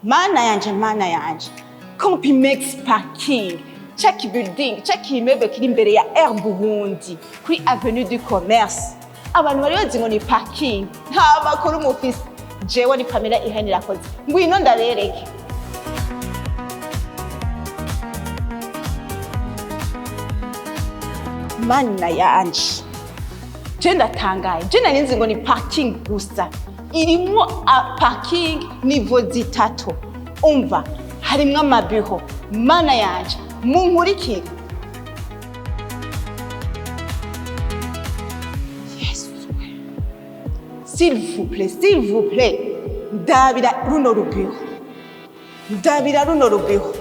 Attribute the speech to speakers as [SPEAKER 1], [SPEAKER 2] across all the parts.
[SPEAKER 1] Mana yanje. Compimex Parking. Chaque building, chaque immeuble kiri imbere ya Air Burundi kuri Avenue du Commerce. Abantu bari bazi ngo ni parking. Nta makuru mufise. Jewe ni Pamela ihenira koze. Ngwino ndabereke. Mana yanje. Je ndatangaye. Je narinzi ngo ni parking gusa. Irimo parking niveau zitatu. Umva, harimwo amabiho. Mana yanje. Munkurikire. Yes. S'il vous plaît. Ndabira runo rubiho.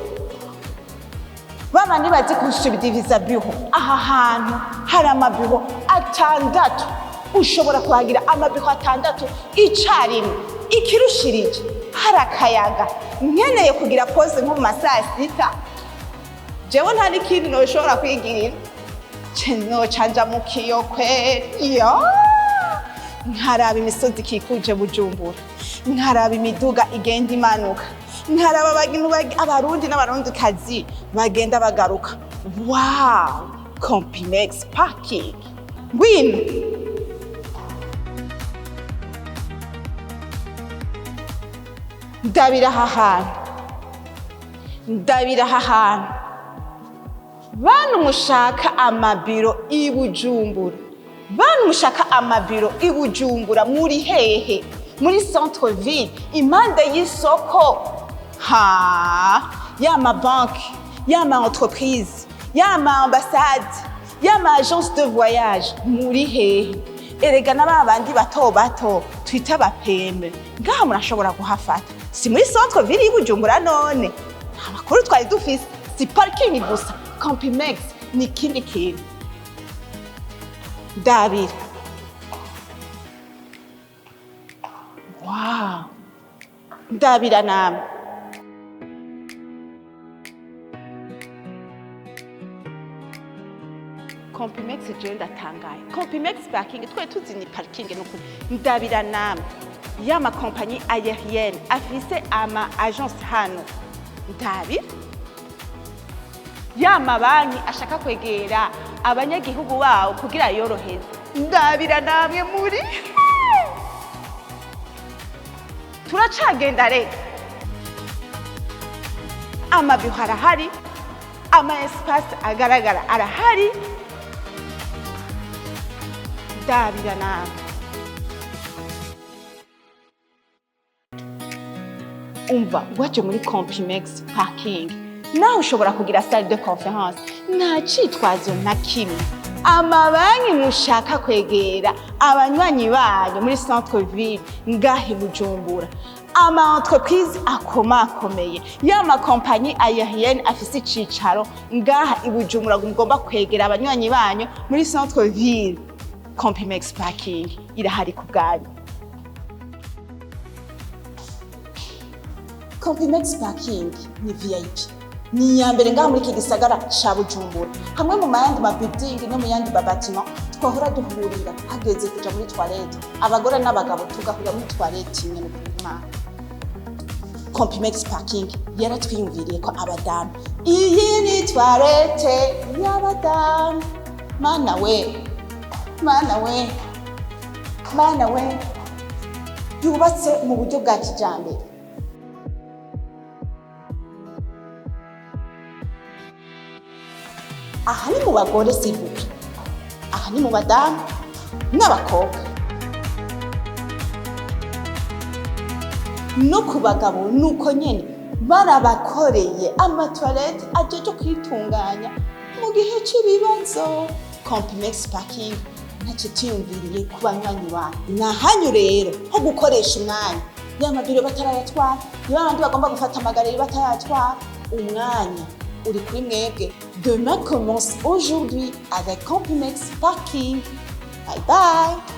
[SPEAKER 1] Babandi bazi kusubdiviza biho. Aha hantu hari amabiho atandatu. Ushobora kuhagira amabiho atandatu icarimwe. Ikirushirije hari akayaga. Nkeneye kugira pause nko mu masaha 6. Jewe nta n'ikintu noshobora kwigirira. Ceno canja mu kiyo kweri. Nkaraba imisozi ikikuje Bujumbura. Nkaraba imiduga igenda imanuka. Nkaraba abarundi n'abarundikazi bagenda bagaruka. Wow! Compimex Parking. Ngwino. Ndabira aha hantu. Bantu mushaka amabiro i Bujumbura. Muri hehe? Muri centre ville, impande y'isoko. Yama banque, yama entreprise, yama ambassade, yama agence de voyage. Muri hehe? Erega n'abandi bato twita bapembe. Ngaha murashobora kuhafata. Si muri centre ville i Bujumbura none. Amakuru twari dufise si parking gusa. Compimex ni kindi kintu. Ndabira. Wow. Ndabira namwe. Compimex je ndatangaye. Compimex Parking twe tuzi ni parking n'ukuri. Ndabira namwe. Yama compagnie aérienne afise ama agence hano. Ndabira. Yama banki ashaka kwegera abanyagihugu bawo kugira yoroheze. Ndabira namwe muri. Turacagenda reka. Amabiho arahari. Ama espace agaragara arahari. Ndabira namwe. Umva, waje muri Compimex Parking. Naho ushobora kugira salle de conférence. Nta citwazo na kimwe. Amabanki mushaka kwegera abanywanyi banyu muri centre ville ngahi Bujumbura. Ama entreprise akomakomeye. Yama compagnie aérienne afise icicaro ngaha i Bujumbura ngomba kwegera abanywanyi banyu muri centre ville. Compimex Parking irahari ku bwanyu. Compimex Parking ni VIP. Ni yambere ngaha muri kigisagara ca Bujumbura. Hamwe mu mayandi ma building no mu yandi babatima twahora duhurira hageze kuja muri toilette. Abagore n'abagabo tugahurira muri toilette imwe no kuma. Compimex Parking yaratwiyumviriye ko abadamu. Iyi ni toilette y'abadamu. Mana we. Yubatse mu buryo bwa kijambere. Aha ni mu bagore sivuga. Aha ni mu badamu n'abakobwa. No ku bagabo nuko nyene barabakoreye amatoilette ajeje kwitunganya mu gihe cy'ibibazo. Compimex Parking ntacyo tiyumviriye ku banywanyi banyu. Nahanyu rero ho gukoresha umwanya. Y'amabiro batarayatwara, y'abandi bagomba gufata amagareri batarayatwara. Umwanya uri kuri mwebwe. Demain commence aujourd'hui avec Compimex Parking. Bye bye.